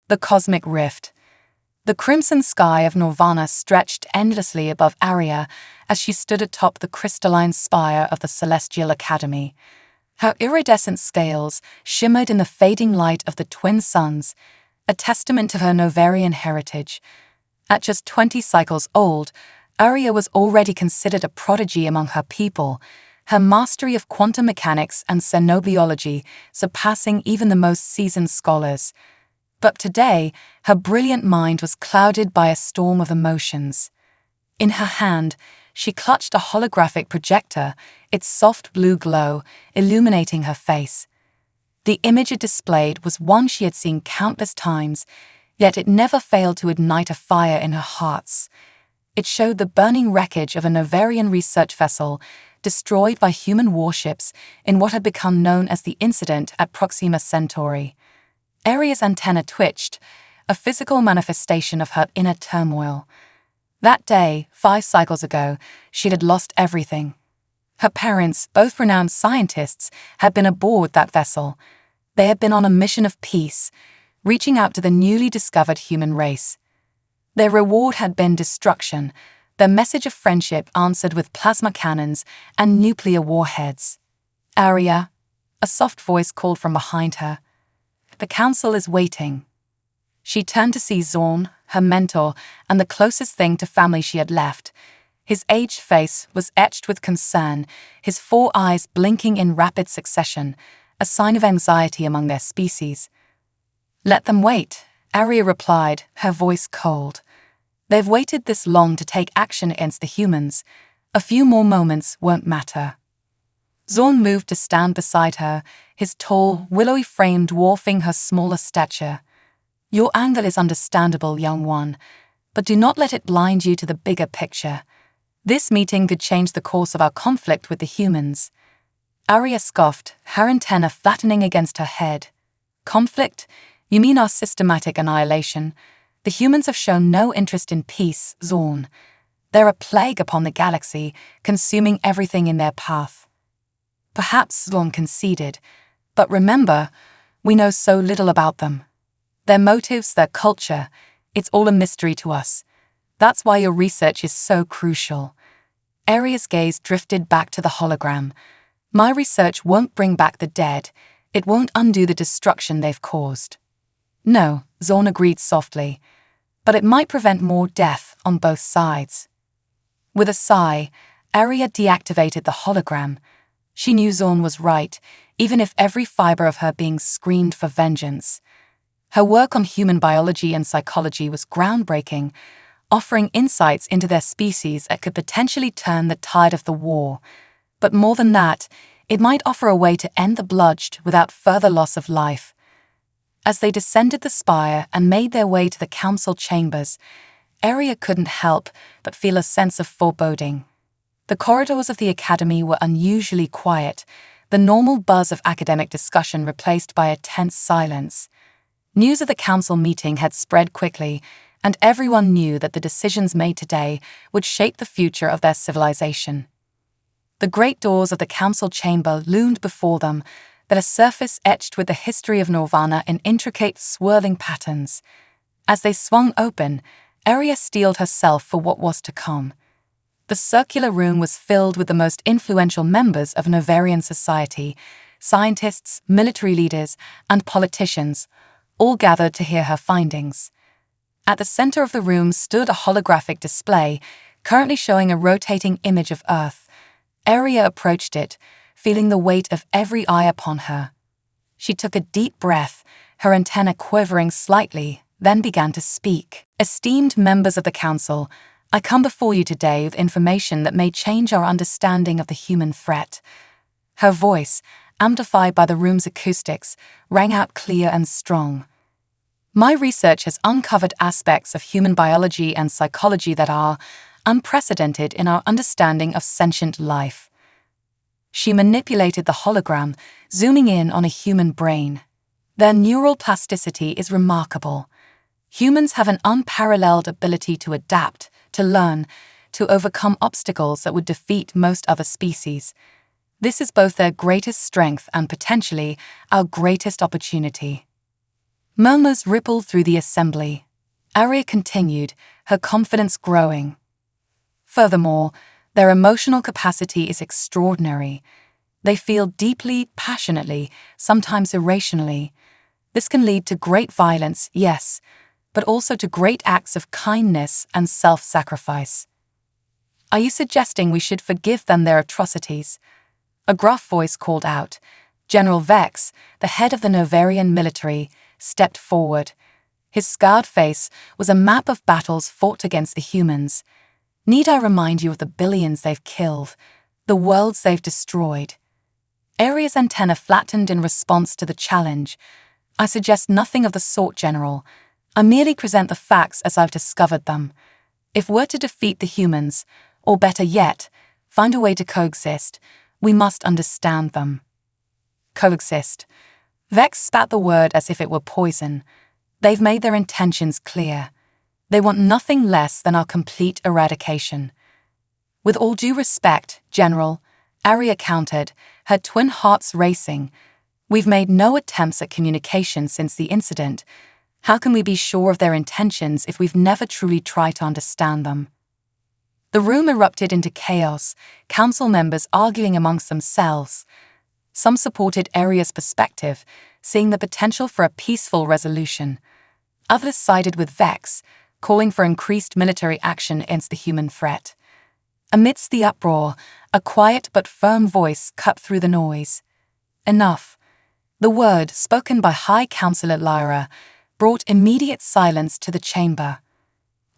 The cosmic rift. The crimson sky of Nirvana stretched endlessly above Arya as she stood atop the crystalline spire of the Celestial Academy. Her iridescent scales shimmered in the fading light of the twin suns, a testament to her Novarian heritage. At just 20 cycles old, Arya was already considered a prodigy among her people, her mastery of quantum mechanics and xenobiology surpassing even the most seasoned scholars. But today, her brilliant mind was clouded by a storm of emotions. In her hand, she clutched a holographic projector, its soft blue glow illuminating her face. The image it displayed was one she had seen countless times, yet it never failed to ignite a fire in her heart. It showed the burning wreckage of a Novarian research vessel destroyed by human warships in what had become known as the incident at Proxima Centauri. Arya's antenna twitched, a physical manifestation of her inner turmoil. That day, 5 cycles ago, she had lost everything. Her parents, both renowned scientists, had been aboard that vessel. They had been on a mission of peace, reaching out to the newly discovered human race. Their reward had been destruction, their message of friendship answered with plasma cannons and nuclear warheads. "Arya," a soft voice called from behind her. "The council is waiting." She turned to see Zorn, her mentor, and the closest thing to family she had left. His aged face was etched with concern, his 4 eyes blinking in rapid succession, a sign of anxiety among their species. "Let them wait," Arya replied, her voice cold. "They've waited this long to take action against the humans. A few more moments won't matter." Zorn moved to stand beside her, his tall, willowy frame dwarfing her smaller stature. "Your anger is understandable, young one, but do not let it blind you to the bigger picture. This meeting could change the course of our conflict with the humans." Arya scoffed, her antenna flattening against her head. "Conflict? You mean our systematic annihilation? The humans have shown no interest in peace, Zorn. They're a plague upon the galaxy, consuming everything in their path." Perhaps Zorn conceded, but remember, we know so little about them. Their motives, their culture, it's all a mystery to us. That's why your research is so crucial. Arya's gaze drifted back to the hologram. "My research won't bring back the dead. It won't undo the destruction they've caused." "No," Zorn agreed softly, "but it might prevent more death on both sides." With a sigh, Arya deactivated the hologram. She knew Zorn was right, even if every fiber of her being screamed for vengeance. Her work on human biology and psychology was groundbreaking, offering insights into their species that could potentially turn the tide of the war. But more than that, it might offer a way to end the bloodshed without further loss of life. As they descended the spire and made their way to the council chambers, Arya couldn't help but feel a sense of foreboding. The corridors of the academy were unusually quiet, the normal buzz of academic discussion replaced by a tense silence. News of the council meeting had spread quickly, and everyone knew that the decisions made today would shape the future of their civilization. The great doors of the council chamber loomed before them, their surface etched with the history of Nirvana in intricate, swirling patterns. As they swung open, Arya steeled herself for what was to come. The circular room was filled with the most influential members of Novarian society, scientists, military leaders, and politicians, all gathered to hear her findings. At the center of the room stood a holographic display, currently showing a rotating image of Earth. Arya approached it, feeling the weight of every eye upon her. She took a deep breath, her antenna quivering slightly, then began to speak. "Esteemed members of the council, I come before you today with information that may change our understanding of the human threat." Her voice, amplified by the room's acoustics, rang out clear and strong. "My research has uncovered aspects of human biology and psychology that are unprecedented in our understanding of sentient life." She manipulated the hologram, zooming in on a human brain. "Their neural plasticity is remarkable. Humans have an unparalleled ability to adapt, to learn, to overcome obstacles that would defeat most other species. This is both their greatest strength and potentially our greatest opportunity." Murmurs rippled through the assembly. Arya continued, her confidence growing. Furthermore, their emotional capacity is extraordinary. They feel deeply, passionately, sometimes irrationally. This can lead to great violence, yes, but also to great acts of kindness and self-sacrifice. Are you suggesting we should forgive them their atrocities? A gruff voice called out. General Vex, the head of the Novarian military, stepped forward. His scarred face was a map of battles fought against the humans. Need I remind you of the billions they've killed, the worlds they've destroyed? Arya's antenna flattened in response to the challenge. I suggest nothing of the sort, General. I merely present the facts as I've discovered them. If we're to defeat the humans, or better yet, find a way to coexist, we must understand them. Coexist. Vex spat the word as if it were poison. They've made their intentions clear. They want nothing less than our complete eradication. With all due respect, General, Arya countered, her twin hearts racing. We've made no attempts at communication since the incident. How can we be sure of their intentions if we've never truly tried to understand them? The room erupted into chaos, council members arguing amongst themselves. Some supported Arya's perspective, seeing the potential for a peaceful resolution. Others sided with Vex, calling for increased military action against the human threat. Amidst the uproar, a quiet but firm voice cut through the noise. Enough. The word, spoken by High Councillor Lyra, brought immediate silence to the chamber.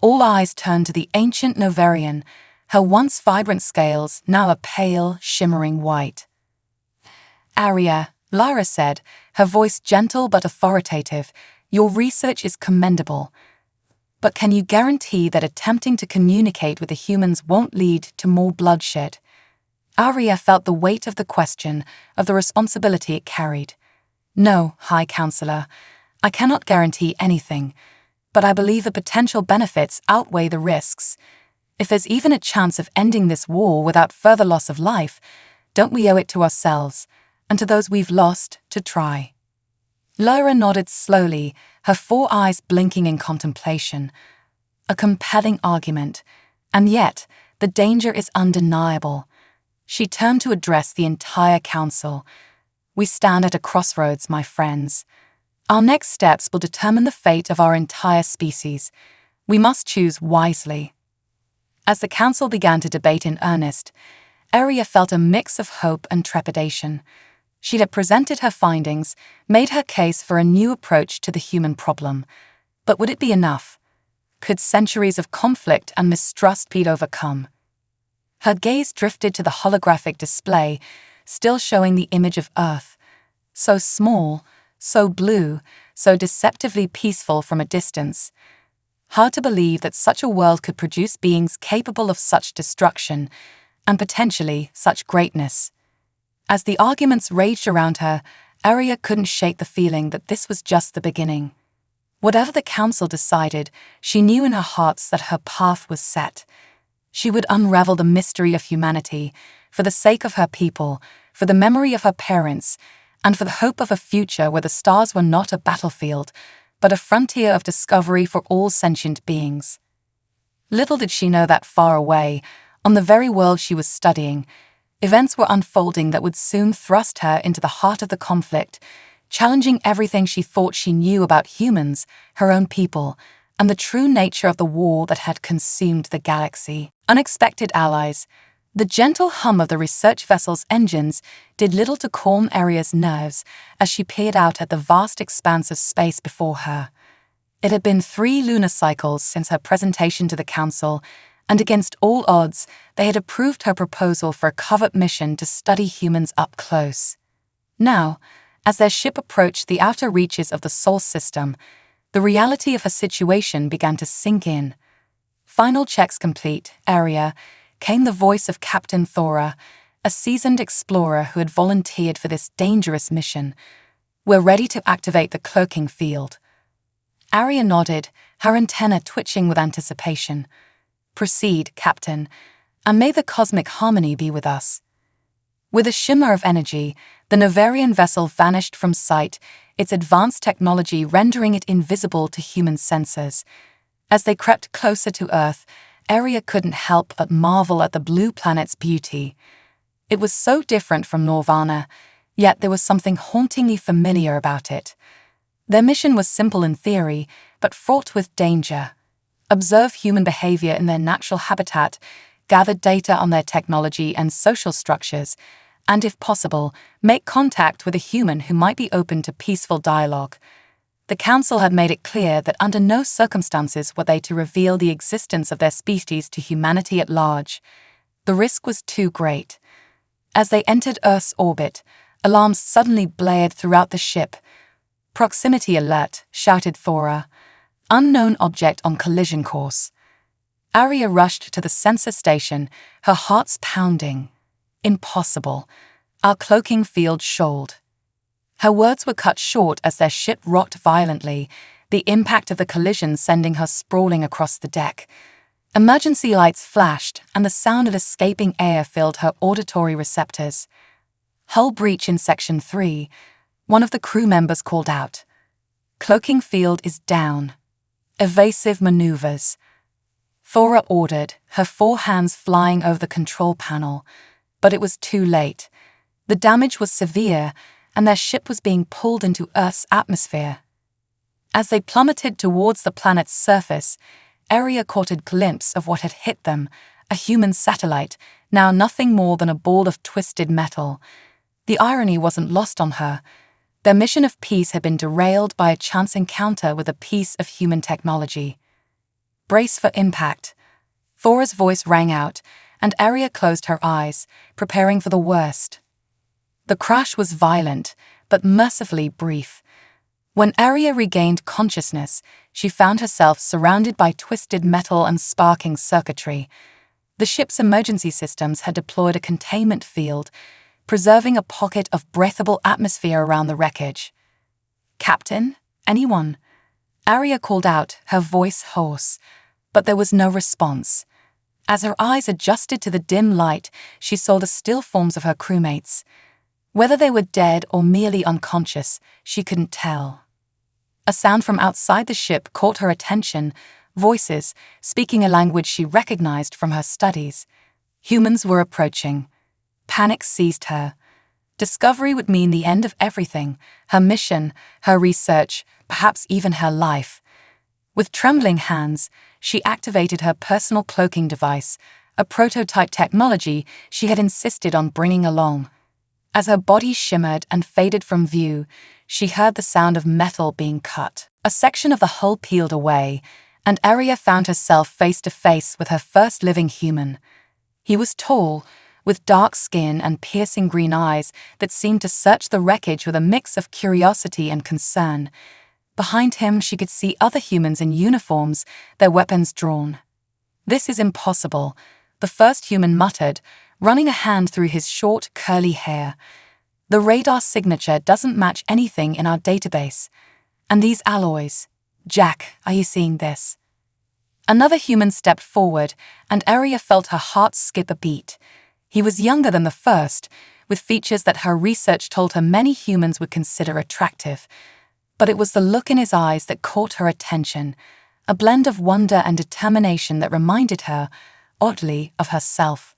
All eyes turned to the ancient Novarian, her once vibrant scales now a pale, shimmering white. Arya, Lyra said, her voice gentle but authoritative, your research is commendable. But can you guarantee that attempting to communicate with the humans won't lead to more bloodshed? Arya felt the weight of the question, of the responsibility it carried. No, High Councillor, I cannot guarantee anything, but I believe the potential benefits outweigh the risks. If there's even a chance of ending this war without further loss of life, don't we owe it to ourselves, and to those we've lost, to try? Lyra nodded slowly, her 4 eyes blinking in contemplation. A compelling argument, and yet the danger is undeniable. She turned to address the entire council. We stand at a crossroads, my friends. Our next steps will determine the fate of our entire species. We must choose wisely. As the council began to debate in earnest, Arya felt a mix of hope and trepidation. She had presented her findings, made her case for a new approach to the human problem. But would it be enough? Could centuries of conflict and mistrust be overcome? Her gaze drifted to the holographic display, still showing the image of Earth. So small, so blue, so deceptively peaceful from a distance. Hard to believe that such a world could produce beings capable of such destruction, and potentially such greatness. As the arguments raged around her, Arya couldn't shake the feeling that this was just the beginning. Whatever the council decided, she knew in her heart that her path was set. She would unravel the mystery of humanity, for the sake of her people, for the memory of her parents, and for the hope of a future where the stars were not a battlefield, but a frontier of discovery for all sentient beings. Little did she know that far away, on the very world she was studying, events were unfolding that would soon thrust her into the heart of the conflict, challenging everything she thought she knew about humans, her own people, and the true nature of the war that had consumed the galaxy. Unexpected allies. The gentle hum of the research vessel's engines did little to calm Arya's nerves as she peered out at the vast expanse of space before her. It had been 3 lunar cycles since her presentation to the council, and against all odds, they had approved her proposal for a covert mission to study humans up close. Now, as their ship approached the outer reaches of the Sol system, the reality of her situation began to sink in. Final checks complete, Arya, came the voice of Captain Thora, a seasoned explorer who had volunteered for this dangerous mission. We're ready to activate the cloaking field. Arya nodded, her antenna twitching with anticipation. Proceed, Captain, and may the cosmic harmony be with us. With a shimmer of energy, The Novarian vessel vanished from sight, its advanced technology rendering it invisible to human sensors. As they crept closer to Earth, Arya couldn't help but marvel at the blue planet's beauty. It was so different from Norvana, yet there was something hauntingly familiar about it. Their mission was simple in theory, but fraught with danger. Observe human behavior in their natural habitat, gather data on their technology and social structures, and if possible, make contact with a human who might be open to peaceful dialogue. The Council had made it clear that under no circumstances were they to reveal the existence of their species to humanity at large. The risk was too great. As they entered Earth's orbit, alarms suddenly blared throughout the ship. "Proximity alert," shouted Thora. "Unknown object on collision course." Arya rushed to the sensor station, her heart's pounding. "Impossible. Our cloaking field shoaled." Her words were cut short as their ship rocked violently, the impact of the collision sending her sprawling across the deck. Emergency lights flashed, and the sound of escaping air filled her auditory receptors. "Hull breach in Section 3, one of the crew members called out. "Cloaking field is down. Evasive maneuvers." Thora ordered, her 4 hands flying over the control panel. But it was too late. The damage was severe, and their ship was being pulled into Earth's atmosphere. As they plummeted towards the planet's surface, Arya caught a glimpse of what had hit them, a human satellite, now nothing more than a ball of twisted metal. The irony wasn't lost on her. Their mission of peace had been derailed by a chance encounter with a piece of human technology. "Brace for impact." Thora's voice rang out, and Arya closed her eyes, preparing for the worst. The crash was violent, but mercifully brief. When Arya regained consciousness, she found herself surrounded by twisted metal and sparking circuitry. The ship's emergency systems had deployed a containment field, preserving a pocket of breathable atmosphere around the wreckage. "Captain? Anyone?" Arya called out, her voice hoarse, but there was no response. As her eyes adjusted to the dim light, she saw the still forms of her crewmates. Whether they were dead or merely unconscious, she couldn't tell. A sound from outside the ship caught her attention, voices speaking a language she recognized from her studies. Humans were approaching. Panic seized her. Discovery would mean the end of everything, her mission, her research, perhaps even her life. With trembling hands, she activated her personal cloaking device, a prototype technology she had insisted on bringing along. As her body shimmered and faded from view, she heard the sound of metal being cut. A section of the hull peeled away, and Arya found herself face to face with her first living human. He was tall, with dark skin and piercing green eyes that seemed to search the wreckage with a mix of curiosity and concern. Behind him, she could see other humans in uniforms, their weapons drawn. "This is impossible," the first human muttered, running a hand through his short, curly hair. "The radar signature doesn't match anything in our database. And these alloys. Jack, are you seeing this?" Another human stepped forward, and Arya felt her heart skip a beat. He was younger than the first, with features that her research told her many humans would consider attractive. But it was the look in his eyes that caught her attention, a blend of wonder and determination that reminded her, oddly, of herself.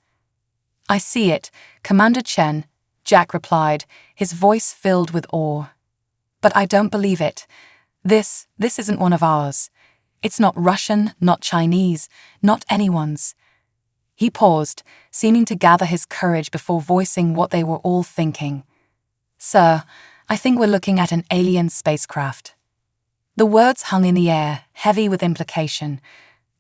"I see it, Commander Chen," Jack replied, his voice filled with awe. "But I don't believe it. This isn't one of ours. It's not Russian, not Chinese, not anyone's." He paused, seeming to gather his courage before voicing what they were all thinking. "Sir, I think we're looking at an alien spacecraft." The words hung in the air, heavy with implication.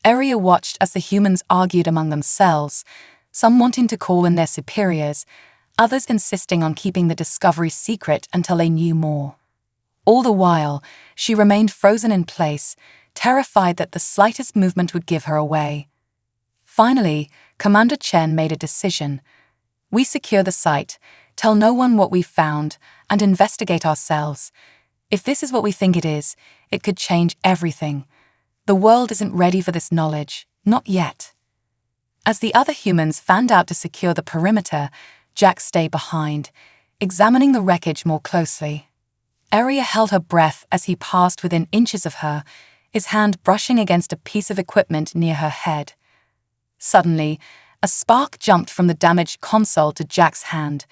Arya watched as the humans argued among themselves, some wanting to call in their superiors, others insisting on keeping the discovery secret until they knew more. All the while, she remained frozen in place, terrified that the slightest movement would give her away. Finally, Commander Chen made a decision. "We secure the site, tell no one what we've found, and investigate ourselves. If this is what we think it is, it could change everything. The world isn't ready for this knowledge, not yet." As the other humans fanned out to secure the perimeter, Jack stayed behind. examining the wreckage more closely. Arya held her breath as he passed within inches of her, his hand brushing against a piece of equipment near her head. Suddenly, a spark jumped from the damaged console to Jack's hand.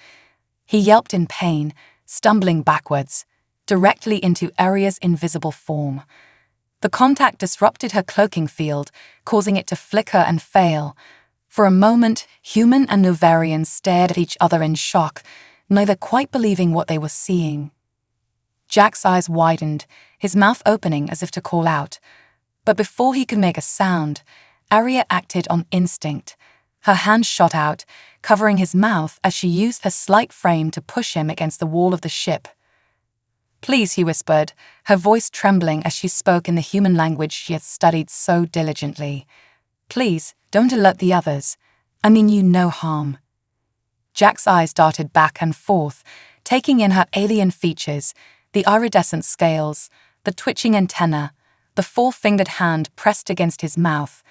He yelped in pain, stumbling backwards, directly into Arya's invisible form. The contact disrupted her cloaking field, causing it to flicker and fail. For a moment, human and Novarian stared at each other in shock, neither quite believing what they were seeing. Jack's eyes widened, his mouth opening as if to call out. But before he could make a sound, Arya acted on instinct. Her hand shot out, covering his mouth as she used her slight frame to push him against the wall of the ship. "Please," he whispered, her voice trembling as she spoke in the human language she had studied so diligently. "Please, don't alert the others. I mean you no harm." Jack's eyes darted back and forth, taking in her alien features, the iridescent scales, the twitching antenna, the four-fingered hand pressed against his mouth.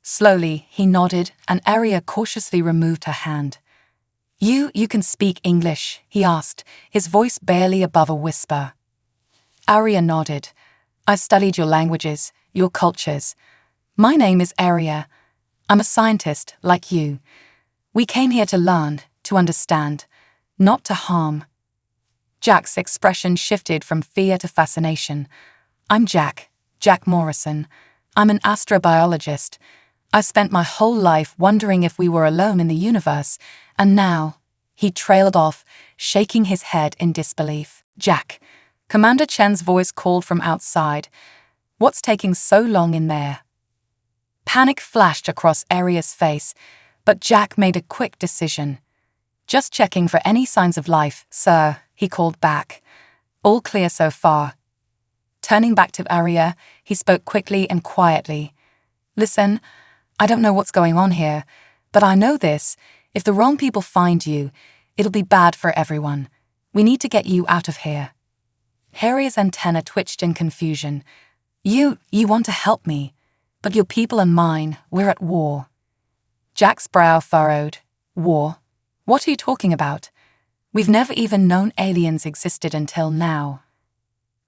Slowly, he nodded, and Arya cautiously removed her hand. You can speak English?" he asked, his voice barely above a whisper. Arya nodded. "I studied your languages, your cultures. My name is Arya. I'm a scientist, like you. We came here to learn, to understand, not to harm." Jack's expression shifted from fear to fascination. "I'm Jack Morrison. I'm an astrobiologist. I've spent my whole life wondering if we were alone in the universe, and now..." He trailed off, shaking his head in disbelief. "Jack," Commander Chen's voice called from outside. "What's taking so long in there?" Panic flashed across Arya's face, but Jack made a quick decision. "Just checking for any signs of life, sir," he called back. "All clear so far." Turning back to Arya, he spoke quickly and quietly. "Listen, I don't know what's going on here, but I know this. If the wrong people find you, it'll be bad for everyone. We need to get you out of here." Arya's antenna twitched in confusion. You want to help me, but your people and mine, we're at war." Jack's brow furrowed. "War? What are you talking about? We've never even known aliens existed until now."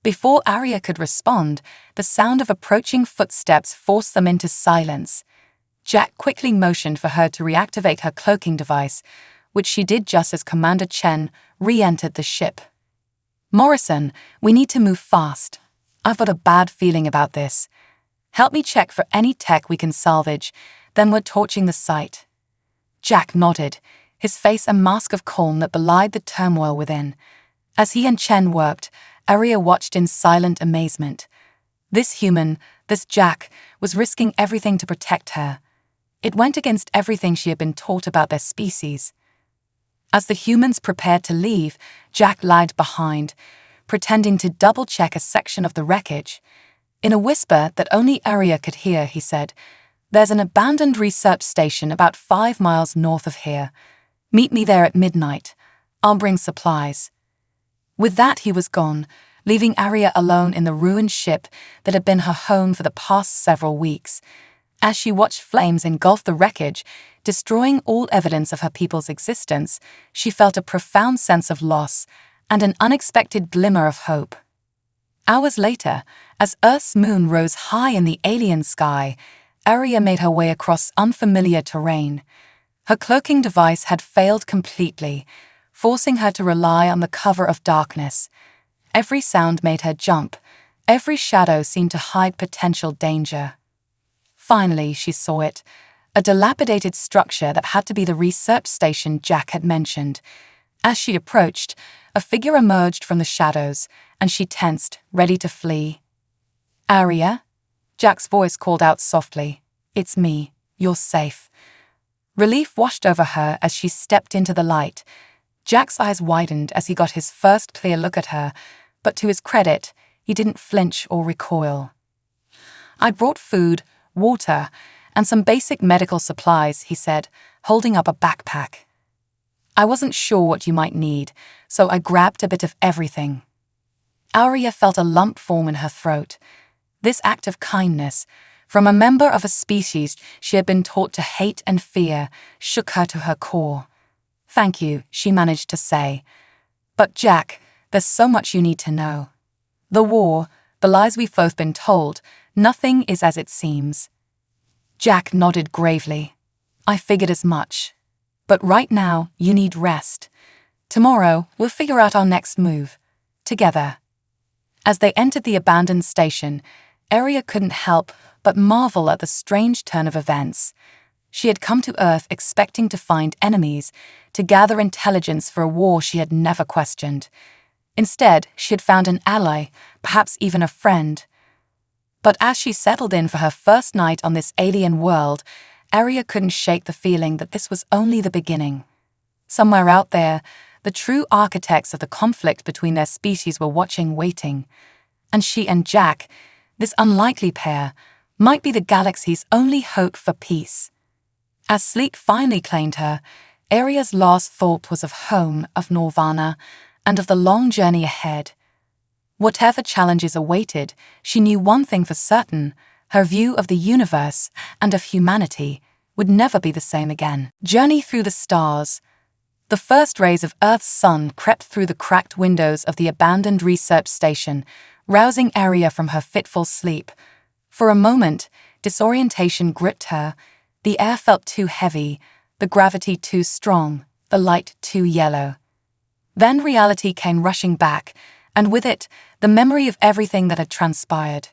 Before Arya could respond, the sound of approaching footsteps forced them into silence. Jack quickly motioned for her to reactivate her cloaking device, which she did just as Commander Chen re-entered the ship. "Morrison, we need to move fast. I've got a bad feeling about this. Help me check for any tech we can salvage, then we're torching the site." Jack nodded, his face a mask of calm that belied the turmoil within. As he and Chen worked, Arya watched in silent amazement. This human, this Jack, was risking everything to protect her. It went against everything she had been taught about their species. As the humans prepared to leave, Jack lagged behind, pretending to double-check a section of the wreckage. In a whisper that only Arya could hear, he said, "There's an abandoned research station about 5 miles north of here. Meet me there at midnight. I'll bring supplies." With that, he was gone, leaving Arya alone in the ruined ship that had been her home for the past several weeks. As she watched flames engulf the wreckage, destroying all evidence of her people's existence, she felt a profound sense of loss and an unexpected glimmer of hope. Hours later, as Earth's moon rose high in the alien sky, Arya made her way across unfamiliar terrain. Her cloaking device had failed completely, forcing her to rely on the cover of darkness. Every sound made her jump. Every shadow seemed to hide potential danger. Finally, she saw it, a dilapidated structure that had to be the research station Jack had mentioned. As she approached, a figure emerged from the shadows, and she tensed, ready to flee. "Arya?" Jack's voice called out softly. "It's me. You're safe." Relief washed over her as she stepped into the light. Jack's eyes widened as he got his first clear look at her, but to his credit, he didn't flinch or recoil. "I'd brought food, water, and some basic medical supplies," he said, holding up a backpack. "I wasn't sure what you might need, so I grabbed a bit of everything." Arya felt a lump form in her throat. This act of kindness, from a member of a species she had been taught to hate and fear, shook her to her core. "Thank you," she managed to say. But Jack, there's so much you need to know. The war, the lies we've both been told, nothing is as it seems. Jack nodded gravely. I figured as much. But right now, you need rest. Tomorrow, we'll figure out our next move. Together. As they entered the abandoned station, Arya couldn't help but marvel at the strange turn of events. She had come to Earth expecting to find enemies, to gather intelligence for a war she had never questioned. Instead, she had found an ally, perhaps even a friend. But as she settled in for her first night on this alien world, Arya couldn't shake the feeling that this was only the beginning. Somewhere out there, the true architects of the conflict between their species were watching, waiting. And she and Jack, this unlikely pair, might be the galaxy's only hope for peace. As sleep finally claimed her, Arya's last thought was of home, of Nirvana, and of the long journey ahead. Whatever challenges awaited, she knew one thing for certain: her view of the universe and of humanity would never be the same again. Journey through the stars. The first rays of Earth's sun crept through the cracked windows of the abandoned research station, rousing Arya from her fitful sleep. For a moment, disorientation gripped her. The air felt too heavy, the gravity too strong, the light too yellow. Then reality came rushing back, and with it, the memory of everything that had transpired.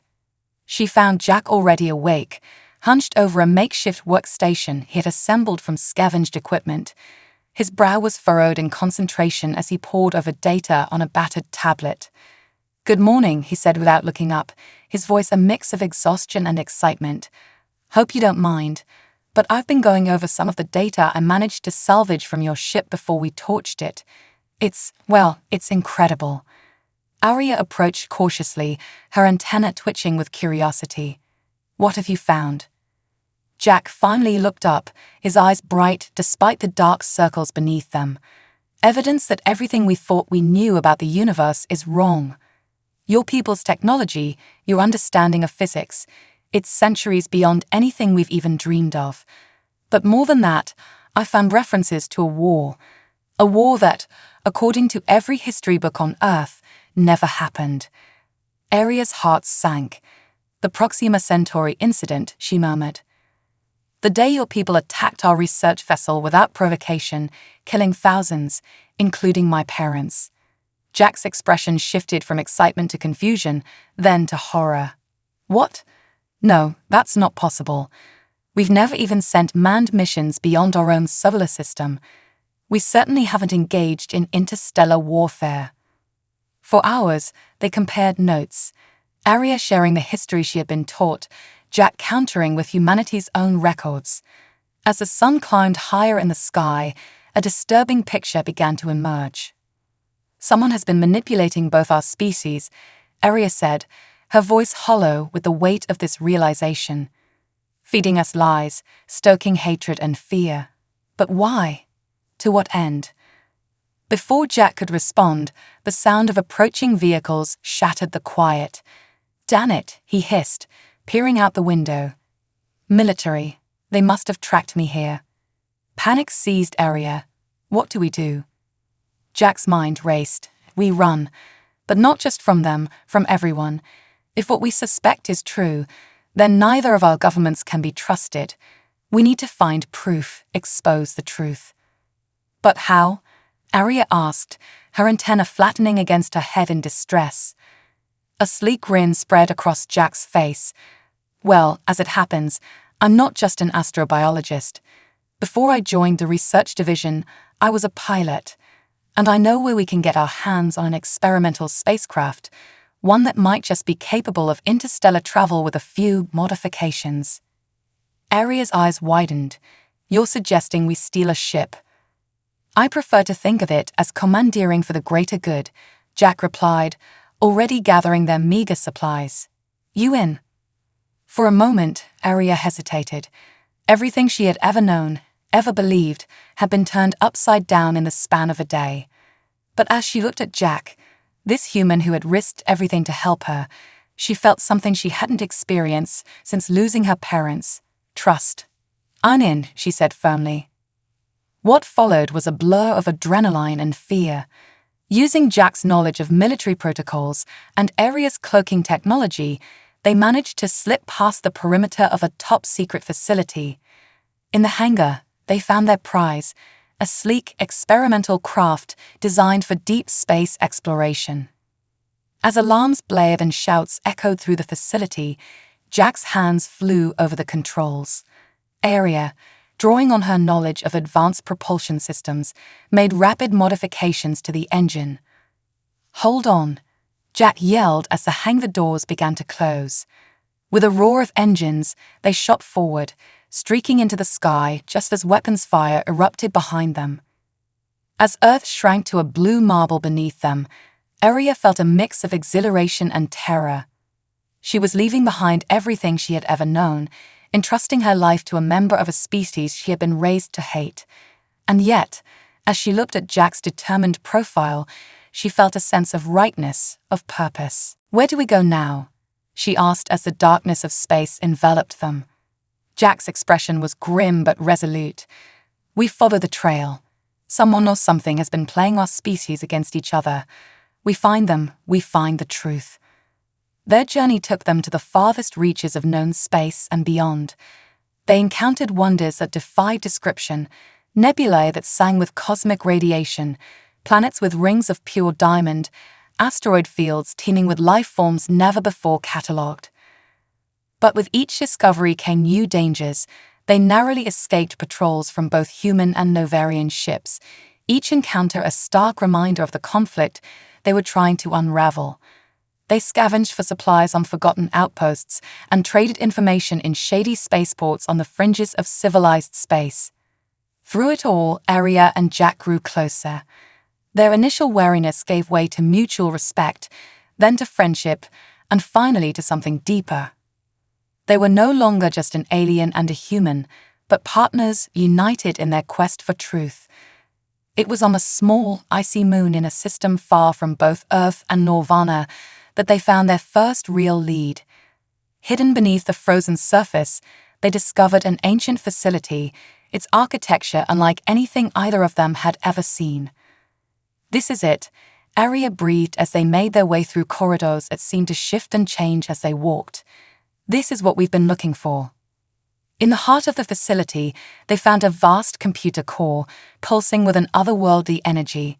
She found Jack already awake, hunched over a makeshift workstation he had assembled from scavenged equipment. His brow was furrowed in concentration as he pored over data on a battered tablet. "Good morning," he said without looking up, his voice a mix of exhaustion and excitement. "Hope you don't mind, but I've been going over some of the data I managed to salvage from your ship before we torched it. It's incredible." Arya approached cautiously, her antenna twitching with curiosity. "What have you found?" Jack finally looked up, his eyes bright despite the dark circles beneath them. "Evidence that everything we thought we knew about the universe is wrong. Your people's technology, your understanding of physics, it's centuries beyond anything we've even dreamed of. But more than that, I found references to a war that, according to every history book on Earth, never happened." Arya's heart sank. "The Proxima Centauri incident," she murmured. "The day your people attacked our research vessel without provocation, killing thousands, including my parents." Jack's expression shifted from excitement to confusion, then to horror. "What? No, that's not possible. We've never even sent manned missions beyond our own solar system. We certainly haven't engaged in interstellar warfare." For hours, they compared notes, Arya sharing the history she had been taught, Jack countering with humanity's own records. As the sun climbed higher in the sky, a disturbing picture began to emerge. "Someone has been manipulating both our species," Arya said, her voice hollow with the weight of this realization. "Feeding us lies, stoking hatred and fear. But why? To what end?" Before Jack could respond, the sound of approaching vehicles shattered the quiet. "Damn it," he hissed, peering out the window. "Military. They must have tracked me here." Panic seized Arya. What do we do? Jack's mind raced. We run. But not just from them, from everyone. If what we suspect is true, then neither of our governments can be trusted. We need to find proof, expose the truth. "But how?" Arya asked, her antenna flattening against her head in distress. A sleek grin spread across Jack's face. "Well, as it happens, I'm not just an astrobiologist. Before I joined the research division, I was a pilot. And I know where we can get our hands on an experimental spacecraft, one that might just be capable of interstellar travel with a few modifications." Arya's eyes widened. "You're suggesting we steal a ship?" "I prefer to think of it as commandeering for the greater good," Jack replied, already gathering their meager supplies. "You in?" For a moment, Arya hesitated. Everything she had ever known, ever believed, had been turned upside down in the span of a day. But as she looked at Jack, this human who had risked everything to help her, she felt something she hadn't experienced since losing her parents: trust. "I'm in," she said firmly. What followed was a blur of adrenaline and fear. Using Jack's knowledge of military protocols and Aria's cloaking technology, they managed to slip past the perimeter of a top-secret facility. In the hangar, they found their prize, a sleek, experimental craft designed for deep space exploration. As alarms blared and shouts echoed through the facility, Jack's hands flew over the controls. Aria, drawing on her knowledge of advanced propulsion systems, made rapid modifications to the engine. "Hold on," Jack yelled as the hangar doors began to close. With a roar of engines, they shot forward, streaking into the sky just as weapons fire erupted behind them. As Earth shrank to a blue marble beneath them, Aria felt a mix of exhilaration and terror. She was leaving behind everything she had ever known, entrusting her life to a member of a species she had been raised to hate. And yet, as she looked at Jack's determined profile, she felt a sense of rightness, of purpose. "Where do we go now?" she asked as the darkness of space enveloped them. Jack's expression was grim but resolute. "We follow the trail. Someone or something has been playing our species against each other. We find them, we find the truth." Their journey took them to the farthest reaches of known space and beyond. They encountered wonders that defied description, nebulae that sang with cosmic radiation, planets with rings of pure diamond, asteroid fields teeming with life forms never before catalogued. But with each discovery came new dangers. They narrowly escaped patrols from both human and Novarian ships, each encounter a stark reminder of the conflict they were trying to unravel. They scavenged for supplies on forgotten outposts and traded information in shady spaceports on the fringes of civilized space. Through it all, Aria and Jack grew closer. Their initial wariness gave way to mutual respect, then to friendship, and finally to something deeper. They were no longer just an alien and a human, but partners united in their quest for truth. It was on a small, icy moon in a system far from both Earth and Norvana that they found their first real lead. Hidden beneath the frozen surface, they discovered an ancient facility, its architecture unlike anything either of them had ever seen. "This is it," Aria breathed as they made their way through corridors that seemed to shift and change as they walked. "This is what we've been looking for." In the heart of the facility, they found a vast computer core, pulsing with an otherworldly energy.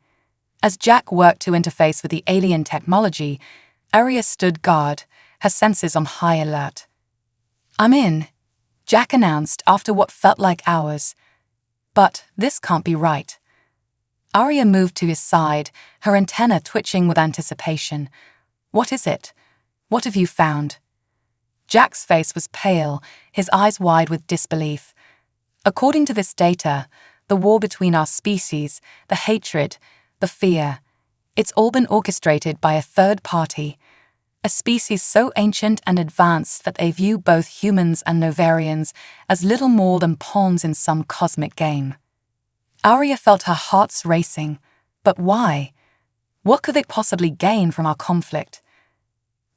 As Jack worked to interface with the alien technology, Aria stood guard, her senses on high alert. "I'm in," Jack announced after what felt like hours. "But this can't be right." Aria moved to his side, her antenna twitching with anticipation. "What is it? What have you found?" Jack's face was pale, his eyes wide with disbelief. "According to this data, the war between our species, the hatred, the fear, it's all been orchestrated by a third party, a species so ancient and advanced that they view both humans and Novarians as little more than pawns in some cosmic game." Aria felt her hearts racing. But why? What could they possibly gain from our conflict?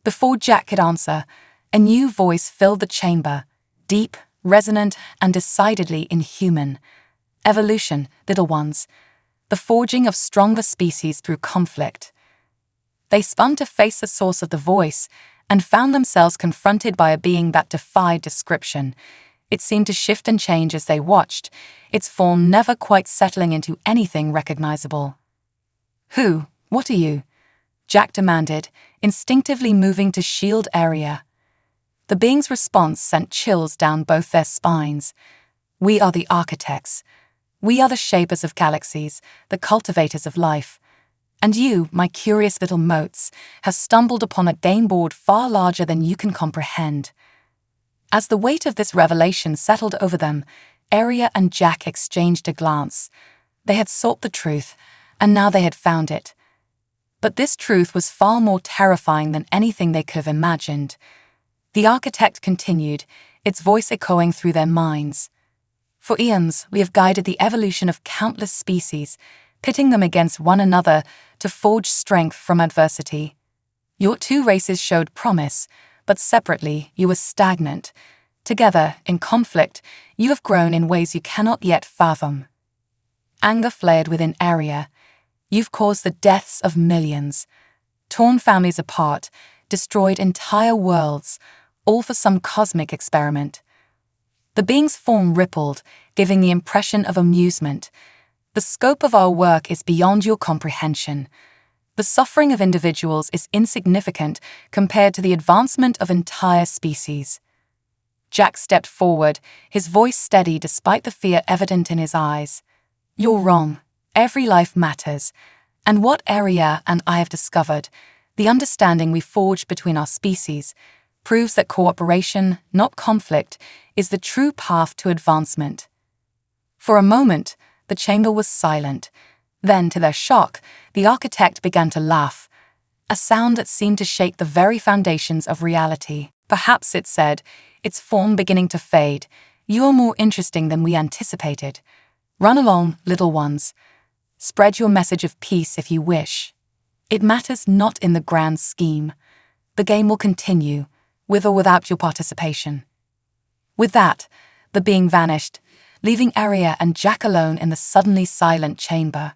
Before Jack could answer, a new voice filled the chamber, deep, resonant, and decidedly inhuman. "Evolution, little ones. The forging of stronger species through conflict." They spun to face the source of the voice and found themselves confronted by a being that defied description. It seemed to shift and change as they watched, its form never quite settling into anything recognizable. "Who? What are you?" Jack demanded, instinctively moving to shield Aria. The being's response sent chills down both their spines. "We are the architects. We are the shapers of galaxies, the cultivators of life. And you, my curious little motes, have stumbled upon a game board far larger than you can comprehend." As the weight of this revelation settled over them, Aria and Jack exchanged a glance. They had sought the truth, and now they had found it. But this truth was far more terrifying than anything they could have imagined. The architect continued, its voice echoing through their minds. "For eons, we have guided the evolution of countless species, pitting them against one another to forge strength from adversity. Your two races showed promise, but separately you were stagnant. Together, in conflict, you have grown in ways you cannot yet fathom." Anger flared within Aria. You've caused the deaths of millions, torn families apart, destroyed entire worlds, all for some cosmic experiment. The being's form rippled, giving the impression of amusement. The scope of our work is beyond your comprehension. The suffering of individuals is insignificant compared to the advancement of entire species. Jack stepped forward, his voice steady despite the fear evident in his eyes. You're wrong. Every life matters. And what Arya and I have discovered, the understanding we forged between our species, proves that cooperation, not conflict, is the true path to advancement. For a moment, the chamber was silent. Then, to their shock, the architect began to laugh, a sound that seemed to shake the very foundations of reality. Perhaps, it said, its form beginning to fade, you are more interesting than we anticipated. Run along, little ones. Spread your message of peace if you wish. It matters not in the grand scheme. The game will continue, with or without your participation. With that, the being vanished, leaving Arya and Jack alone in the suddenly silent chamber.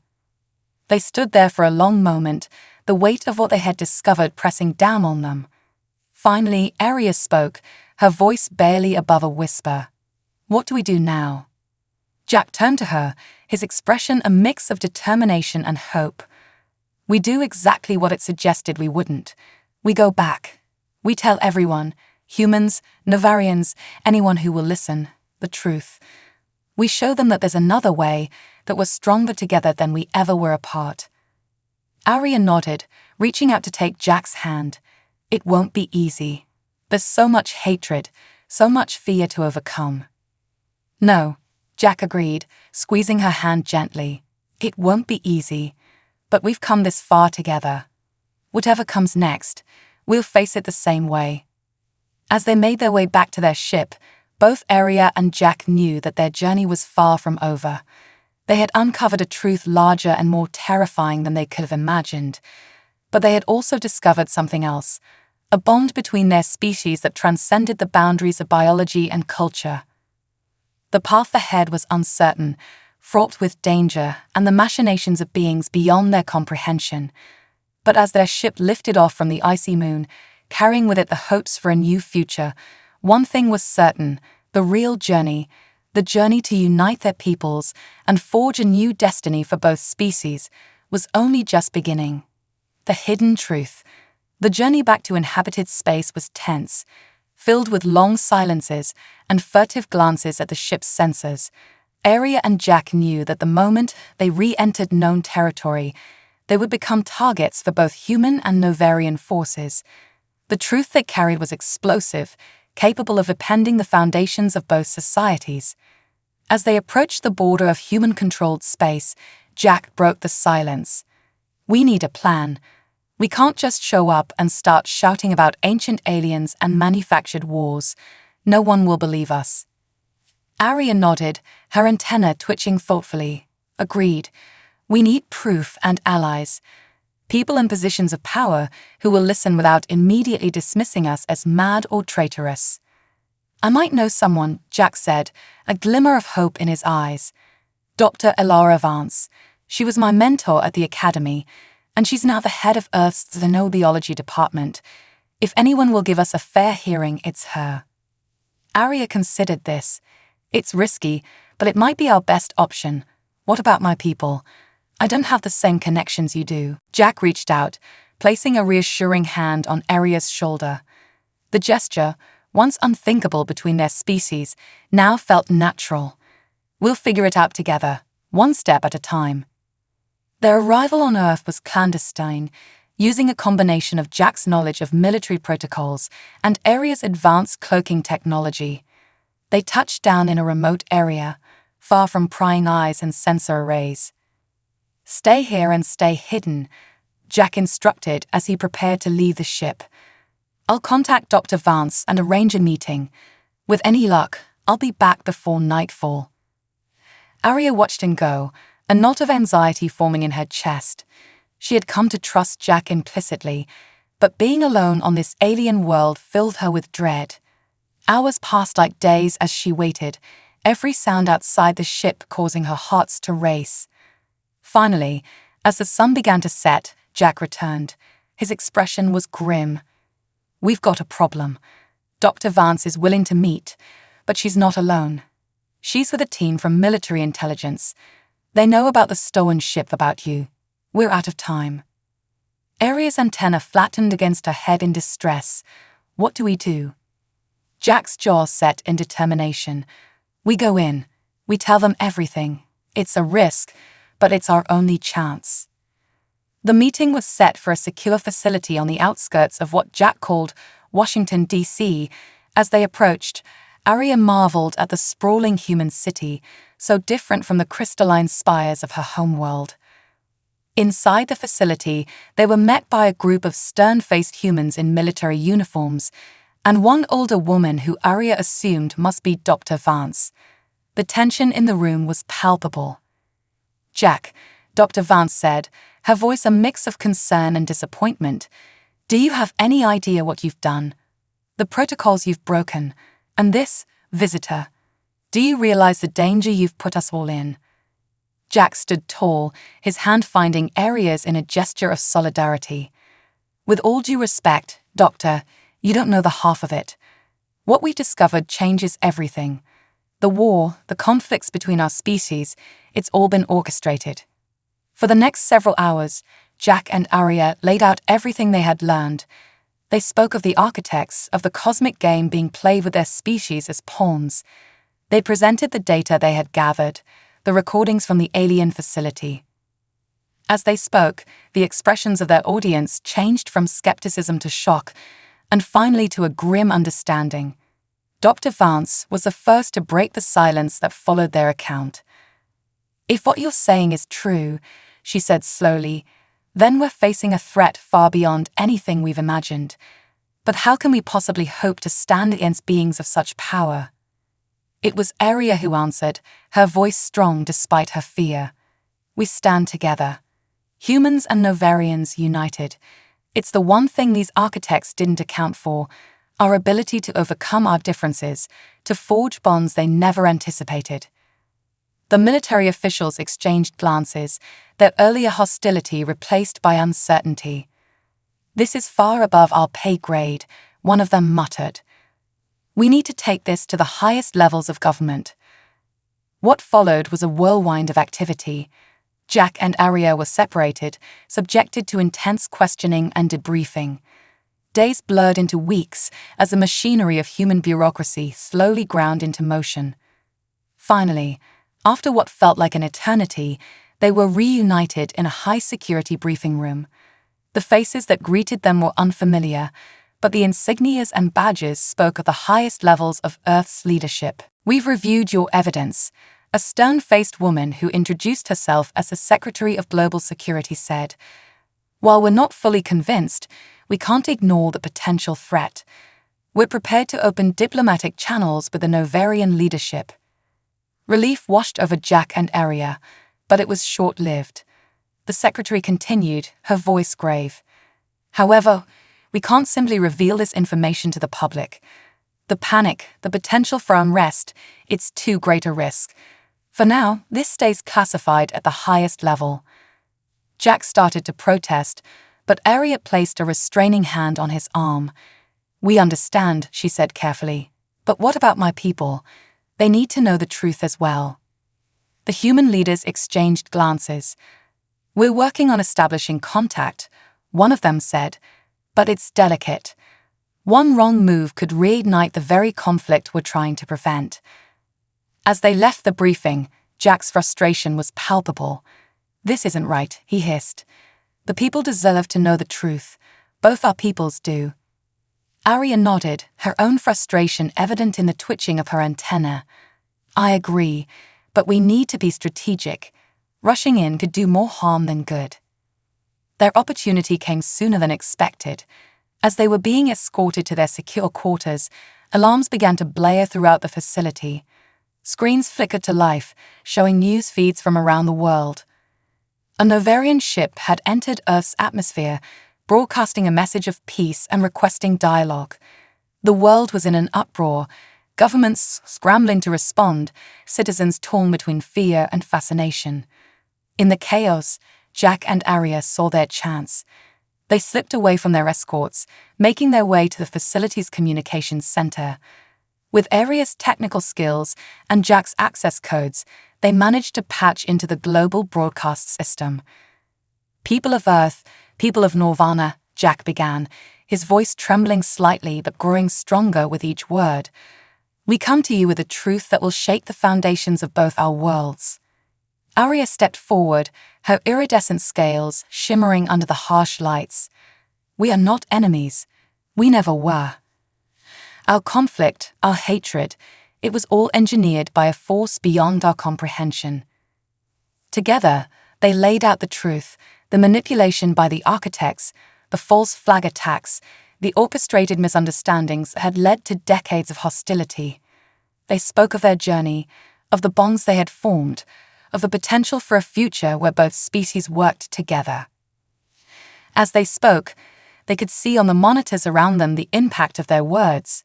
They stood there for a long moment, the weight of what they had discovered pressing down on them. Finally, Arya spoke, her voice barely above a whisper. What do we do now? Jack turned to her, his expression a mix of determination and hope. We do exactly what it suggested we wouldn't. We go back. We tell everyone, humans, Novarians, anyone who will listen, the truth. We show them that there's another way, that we're stronger together than we ever were apart. Arya nodded, reaching out to take Jack's hand. It won't be easy. There's so much hatred, so much fear to overcome. No, Jack agreed, squeezing her hand gently. It won't be easy, but we've come this far together. Whatever comes next, we'll face it the same way. As they made their way back to their ship, both Arya and Jack knew that their journey was far from over. They had uncovered a truth larger and more terrifying than they could have imagined. But they had also discovered something else, a bond between their species that transcended the boundaries of biology and culture. The path ahead was uncertain, fraught with danger and the machinations of beings beyond their comprehension. But as their ship lifted off from the icy moon, carrying with it the hopes for a new future, one thing was certain: the real journey, the journey to unite their peoples and forge a new destiny for both species, was only just beginning. The hidden truth. The journey back to inhabited space was tense, filled with long silences and furtive glances at the ship's sensors. Arya and Jack knew that the moment they re-entered known territory, they would become targets for both human and Novarian forces. The truth they carried was explosive, capable of upending the foundations of both societies. As they approached the border of human-controlled space, Jack broke the silence. We need a plan. We can't just show up and start shouting about ancient aliens and manufactured wars. No one will believe us. Arya nodded, her antenna twitching thoughtfully. Agreed. We need proof and allies. People in positions of power who will listen without immediately dismissing us as mad or traitorous. I might know someone, Jack said, a glimmer of hope in his eyes. Dr. Elara Vance. She was my mentor at the academy, and she's now the head of Earth's xenobiology department. If anyone will give us a fair hearing, it's her. Arya considered this. It's risky, but it might be our best option. What about my people? I don't have the same connections you do. Jack reached out, placing a reassuring hand on Arya's shoulder. The gesture, once unthinkable between their species, now felt natural. We'll figure it out together, one step at a time. Their arrival on Earth was clandestine, using a combination of Jack's knowledge of military protocols and Arya's advanced cloaking technology. They touched down in a remote area, far from prying eyes and sensor arrays. Stay here and stay hidden, Jack instructed as he prepared to leave the ship. I'll contact Dr. Vance and arrange a meeting. With any luck, I'll be back before nightfall. Arya watched him go, a knot of anxiety forming in her chest. She had come to trust Jack implicitly, but being alone on this alien world filled her with dread. Hours passed like days as she waited, every sound outside the ship causing her heart to race. Finally, As the sun began to set, Jack returned. His expression was grim. "We've got a problem. Dr. Vance is willing to meet, but she's not alone. She's with a team from military intelligence. They know about the stolen ship about you. We're out of time." Aria's antenna flattened against her head in distress. What do we do? Jack's jaw set in determination. We go in. We tell them everything. It's a risk, but it's our only chance. The meeting was set for a secure facility on the outskirts of what Jack called Washington, D.C. As they approached, Aria marveled at the sprawling human city, so different from the crystalline spires of her homeworld. Inside the facility, they were met by a group of stern-faced humans in military uniforms, and one older woman who Aria assumed must be Dr. Vance. The tension in the room was palpable. "Jack," Dr. Vance said, her voice a mix of concern and disappointment, "do you have any idea what you've done? The protocols you've broken, and this visitor. Do you realize the danger you've put us all in?" Jack stood tall, his hand finding Aria's in a gesture of solidarity. "With all due respect, Doctor, you don't know the half of it. What we discovered changes everything. The war, the conflicts between our species, it's all been orchestrated." For the next several hours, Jack and Aria laid out everything they had learned. They spoke of the architects, of the cosmic game being played with their species as pawns. They presented the data they had gathered, the recordings from the alien facility. As they spoke, the expressions of their audience changed from skepticism to shock, and finally to a grim understanding. Dr. Vance was the first to break the silence that followed their account. "If what you're saying is true," she said slowly, "then we're facing a threat far beyond anything we've imagined. But how can we possibly hope to stand against beings of such power?" It was Aria who answered, her voice strong despite her fear. "We stand together. Humans and Novarians united. It's the one thing these architects didn't account for, our ability to overcome our differences, to forge bonds they never anticipated." The military officials exchanged glances, their earlier hostility replaced by uncertainty. "This is far above our pay grade," one of them muttered. "We need to take this to the highest levels of government." What followed was a whirlwind of activity. Jack and Aria were separated, subjected to intense questioning and debriefing. Days blurred into weeks as the machinery of human bureaucracy slowly ground into motion. Finally, after what felt like an eternity, they were reunited in a high-security briefing room. The faces that greeted them were unfamiliar, but the insignias and badges spoke of the highest levels of Earth's leadership. "We've reviewed your evidence," a stern-faced woman who introduced herself as the Secretary of Global Security said. "While we're not fully convinced, we can't ignore the potential threat. We're prepared to open diplomatic channels with the Novarian leadership." Relief washed over Jack and Aria, but it was short-lived. The secretary continued, her voice grave. "However, we can't simply reveal this information to the public. The panic, the potential for unrest, it's too great a risk. For now, this stays classified at the highest level." Jack started to protest, but Aria placed a restraining hand on his arm. "We understand," she said carefully. "But what about my people? They need to know the truth as well." The human leaders exchanged glances. "We're working on establishing contact," one of them said, "but it's delicate. One wrong move could reignite the very conflict we're trying to prevent." As they left the briefing, Jack's frustration was palpable. "This isn't right," he hissed. "The people deserve to know the truth. Both our peoples do." Aria nodded, her own frustration evident in the twitching of her antenna. "I agree, but we need to be strategic. Rushing in could do more harm than good." Their opportunity came sooner than expected. As they were being escorted to their secure quarters, alarms began to blare throughout the facility. Screens flickered to life, showing news feeds from around the world. A Novarian ship had entered Earth's atmosphere, broadcasting a message of peace and requesting dialogue. The world was in an uproar, governments scrambling to respond, citizens torn between fear and fascination. In the chaos, Jack and Arya saw their chance. They slipped away from their escorts, making their way to the facility's communications center. With Arya's technical skills and Jack's access codes, they managed to patch into the global broadcast system. "People of Earth, people of Norvana," Jack began, his voice trembling slightly but growing stronger with each word. "We come to you with a truth that will shake the foundations of both our worlds." Arya stepped forward, her iridescent scales shimmering under the harsh lights. "We are not enemies. We never were. Our conflict, our hatred, it was all engineered by a force beyond our comprehension." Together, they laid out the truth, the manipulation by the architects, the false flag attacks, the orchestrated misunderstandings that had led to decades of hostility. They spoke of their journey, of the bonds they had formed, of the potential for a future where both species worked together. As they spoke, they could see on the monitors around them the impact of their words.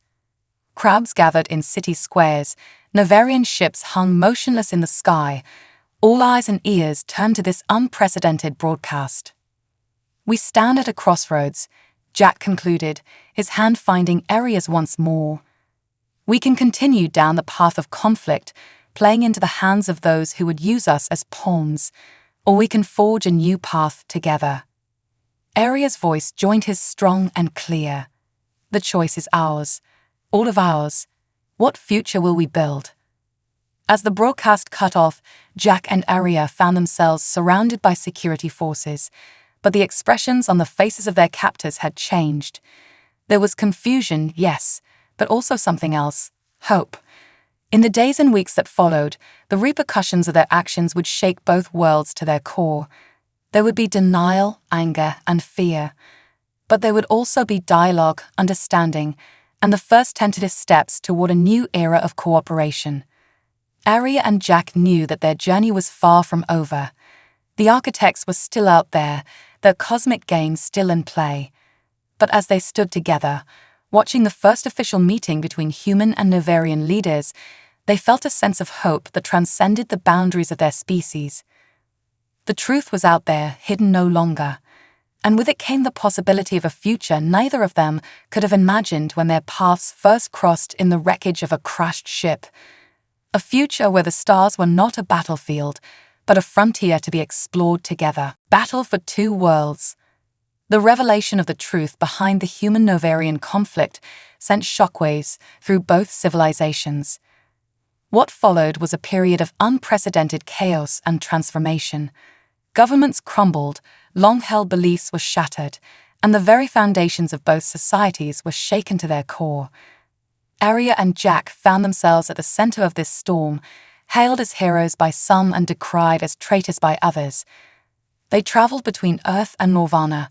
Crowds gathered in city squares, Novarian ships hung motionless in the sky, all eyes and ears turned to this unprecedented broadcast. "We stand at a crossroads," Jack concluded, his hand finding Arya's once more. "We can continue down the path of conflict, playing into the hands of those who would use us as pawns, or we can forge a new path together." Arya's voice joined his strong and clear. "The choice is ours, all of ours. What future will we build?" As the broadcast cut off, Jack and Arya found themselves surrounded by security forces, but the expressions on the faces of their captors had changed. There was confusion, yes, but also something else: hope. In the days and weeks that followed, the repercussions of their actions would shake both worlds to their core. There would be denial, anger, and fear. But there would also be dialogue, understanding, and the first tentative steps toward a new era of cooperation. Arya and Jack knew that their journey was far from over. The architects were still out there, their cosmic game still in play. But as they stood together, watching the first official meeting between human and Novarian leaders, they felt a sense of hope that transcended the boundaries of their species. The truth was out there, hidden no longer, and with it came the possibility of a future neither of them could have imagined when their paths first crossed in the wreckage of a crashed ship. A future where the stars were not a battlefield, but a frontier to be explored together. Battle for two worlds. The revelation of the truth behind the human-Novarian conflict sent shockwaves through both civilizations. What followed was a period of unprecedented chaos and transformation. Governments crumbled, long-held beliefs were shattered, and the very foundations of both societies were shaken to their core. Arya and Jack found themselves at the center of this storm, hailed as heroes by some and decried as traitors by others. They traveled between Earth and Norvana,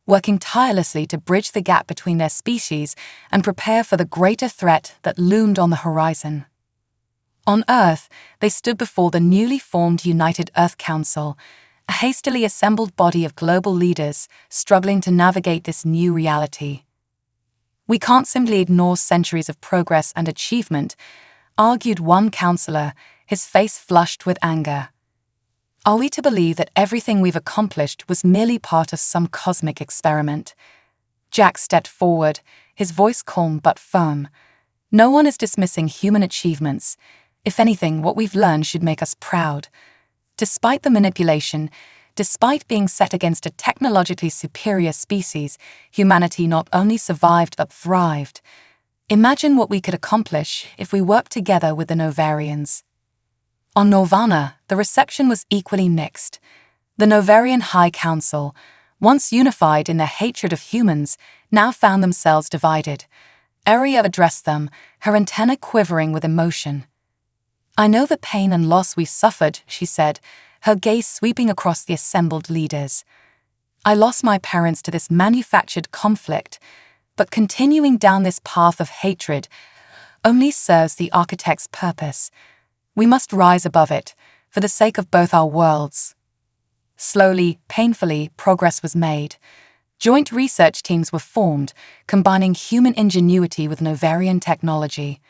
working tirelessly to bridge the gap between their species and prepare for the greater threat that loomed on the horizon. On Earth, they stood before the newly formed United Earth Council, a hastily assembled body of global leaders struggling to navigate this new reality. "We can't simply ignore centuries of progress and achievement," argued one counselor, his face flushed with anger. "Are we to believe that everything we've accomplished was merely part of some cosmic experiment?" Jack stepped forward, his voice calm but firm. "No one is dismissing human achievements. If anything, what we've learned should make us proud. Despite the manipulation, despite being set against a technologically superior species, humanity not only survived but thrived. Imagine what we could accomplish if we worked together with the Novarians." On Norvana, the reception was equally mixed. The Novarian High Council, once unified in their hatred of humans, now found themselves divided. Arya addressed them, her antennae quivering with emotion. "I know the pain and loss we've suffered," she said, her gaze sweeping across the assembled leaders. "I lost my parents to this manufactured conflict, but continuing down this path of hatred only serves the architect's purpose. We must rise above it, for the sake of both our worlds." Slowly, painfully, progress was made. Joint research teams were formed, combining human ingenuity with Novarian technology.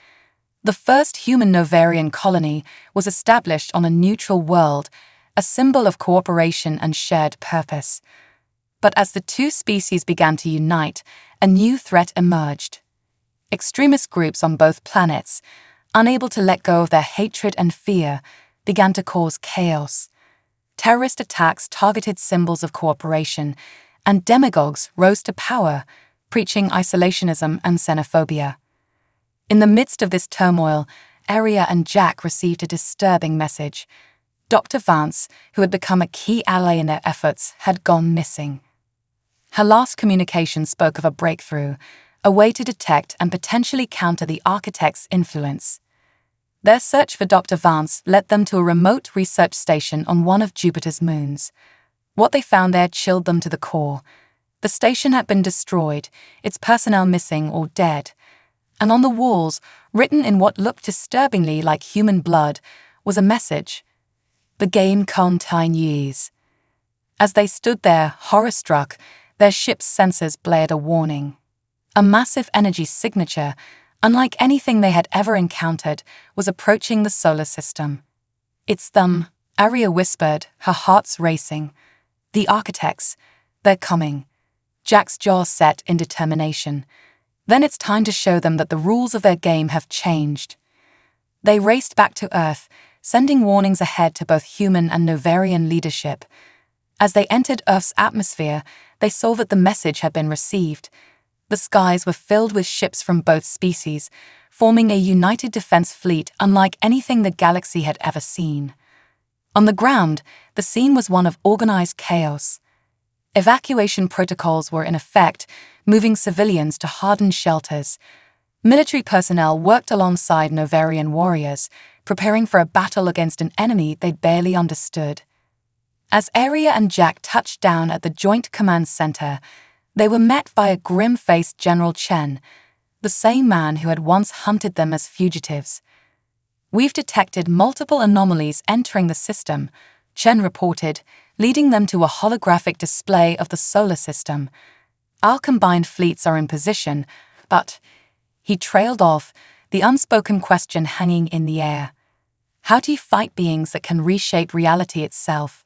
The first human Novarian colony was established on a neutral world, a symbol of cooperation and shared purpose. But as the two species began to unite, a new threat emerged. Extremist groups on both planets, unable to let go of their hatred and fear, began to cause chaos. Terrorist attacks targeted symbols of cooperation, and demagogues rose to power, preaching isolationism and xenophobia. In the midst of this turmoil, Aria and Jack received a disturbing message. Dr. Vance, who had become a key ally in their efforts, had gone missing. Her last communication spoke of a breakthrough, a way to detect and potentially counter the architect's influence. Their search for Dr. Vance led them to a remote research station on one of Jupiter's moons. What they found there chilled them to the core. The station had been destroyed, its personnel missing or dead. And on the walls, written in what looked disturbingly like human blood, was a message. The game continues. As they stood there, horror-struck, their ship's sensors blared a warning. A massive energy signature, unlike anything they had ever encountered, was approaching the solar system. "It's them," Aria whispered, her heart's racing. "The architects. They're coming." Jack's jaw set in determination. Then it's time to show them that the rules of their game have changed. They raced back to Earth, sending warnings ahead to both human and Novarian leadership. As they entered Earth's atmosphere, they saw that the message had been received. The skies were filled with ships from both species, forming a united defense fleet unlike anything the galaxy had ever seen. On the ground, the scene was one of organized chaos. Evacuation protocols were in effect, moving civilians to hardened shelters. Military personnel worked alongside Novarian warriors, preparing for a battle against an enemy they barely understood. As Aria and Jack touched down at the Joint Command Center, they were met by a grim-faced General Chen, the same man who had once hunted them as fugitives. "We've detected multiple anomalies entering the system," Chen reported, leading them to a holographic display of the solar system. "Our combined fleets are in position, but..." He trailed off, the unspoken question hanging in the air. How do you fight beings that can reshape reality itself?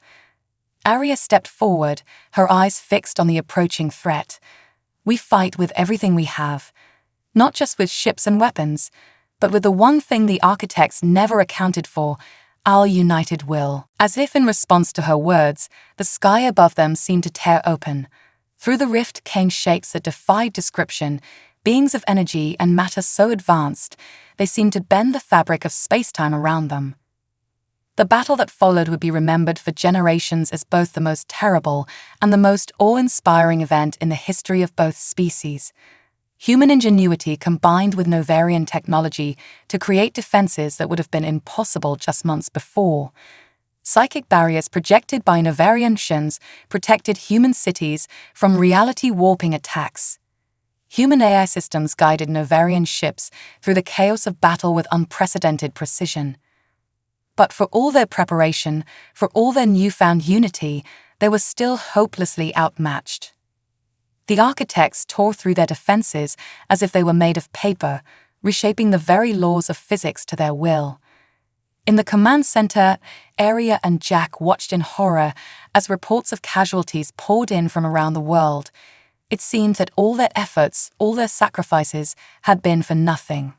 Aria stepped forward, her eyes fixed on the approaching threat. "We fight with everything we have. Not just with ships and weapons, but with the one thing the architects never accounted for, our united will." As if in response to her words, the sky above them seemed to tear open. Through the rift came shapes that defied description, beings of energy and matter so advanced, they seemed to bend the fabric of space-time around them. The battle that followed would be remembered for generations as both the most terrible and the most awe-inspiring event in the history of both species. Human ingenuity combined with Novarian technology to create defenses that would have been impossible just months before. Psychic barriers projected by Novarian Shins protected human cities from reality-warping attacks. Human AI systems guided Novarian ships through the chaos of battle with unprecedented precision. But for all their preparation, for all their newfound unity, they were still hopelessly outmatched. The architects tore through their defenses as if they were made of paper, reshaping the very laws of physics to their will. In the command center, Aria and Jack watched in horror as reports of casualties poured in from around the world. It seemed that all their efforts, all their sacrifices, had been for nothing.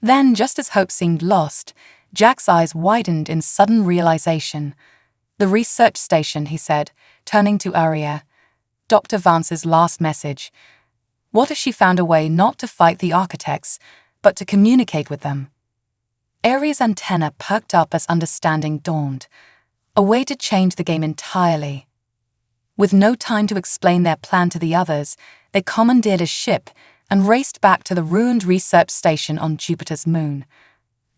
Then, just as hope seemed lost, Jack's eyes widened in sudden realization. "The research station," he said, turning to Aria. "Dr. Vance's last message. What if she found a way not to fight the architects, but to communicate with them?" Aria's antenna perked up as understanding dawned. A way to change the game entirely. With no time to explain their plan to the others, they commandeered a ship and raced back to the ruined research station on Jupiter's moon.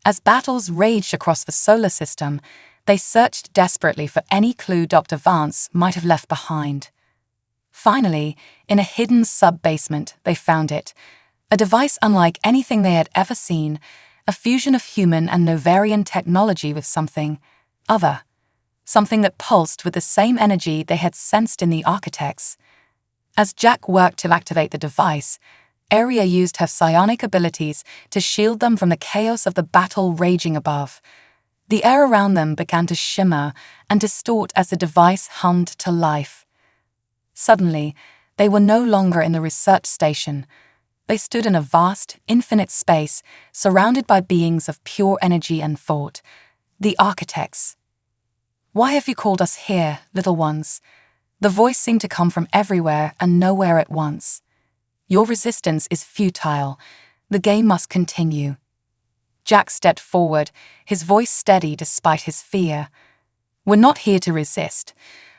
As battles raged across the solar system, they searched desperately for any clue Dr. Vance might have left behind. Finally, in a hidden sub-basement, they found it. A device unlike anything they had ever seen, a fusion of human and Novarian technology with something other. Something that pulsed with the same energy they had sensed in the architects. As Jack worked to activate the device, Aria used her psionic abilities to shield them from the chaos of the battle raging above. The air around them began to shimmer and distort as the device hummed to life. Suddenly, they were no longer in the research station. They stood in a vast, infinite space, surrounded by beings of pure energy and thought, the architects. "Why have you called us here, little ones?" The voice seemed to come from everywhere and nowhere at once. "Your resistance is futile. The game must continue." Jack stepped forward, his voice steady despite his fear. "We're not here to resist.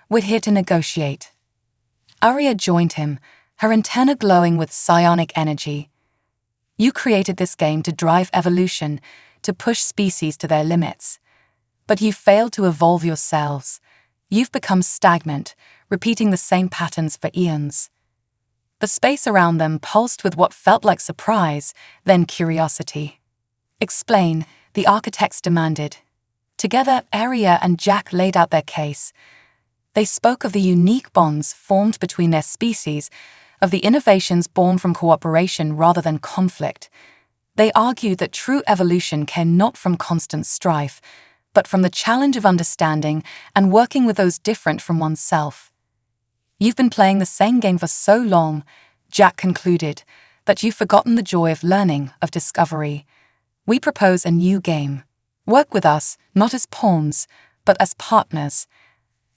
We're here to negotiate." Arya joined him, her antenna glowing with psionic energy. "You created this game to drive evolution, to push species to their limits. But you failed to evolve yourselves. You've become stagnant, repeating the same patterns for eons." The space around them pulsed with what felt like surprise, then curiosity. "Explain," the architects demanded. Together, Arya and Jack laid out their case. They spoke of the unique bonds formed between their species, of the innovations born from cooperation rather than conflict. They argued that true evolution came not from constant strife, but from the challenge of understanding and working with those different from oneself. "You've been playing the same game for so long," Jack concluded, "that you've forgotten the joy of learning, of discovery. We propose a new game. Work with us, not as pawns, but as partners.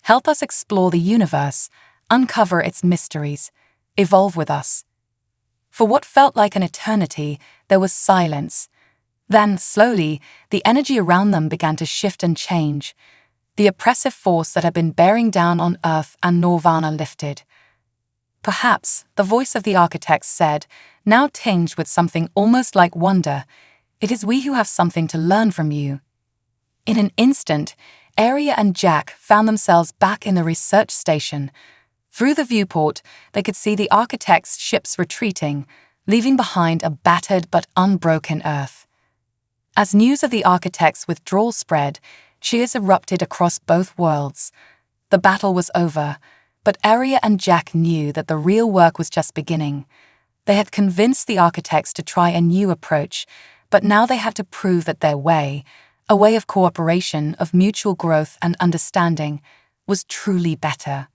Help us explore the universe, uncover its mysteries, evolve with us." For what felt like an eternity, there was silence. Then, slowly, the energy around them began to shift and change. The oppressive force that had been bearing down on Earth and Nirvana lifted. "Perhaps," the voice of the architects said, now tinged with something almost like wonder, "it is we who have something to learn from you." In an instant, Arya and Jack found themselves back in the research station. Through the viewport, they could see the architects' ships retreating, leaving behind a battered but unbroken Earth. As news of the architects' withdrawal spread, cheers erupted across both worlds. The battle was over, but Arya and Jack knew that the real work was just beginning. They had convinced the architects to try a new approach, but now they had to prove that their way, a way of cooperation, of mutual growth and understanding, was truly better.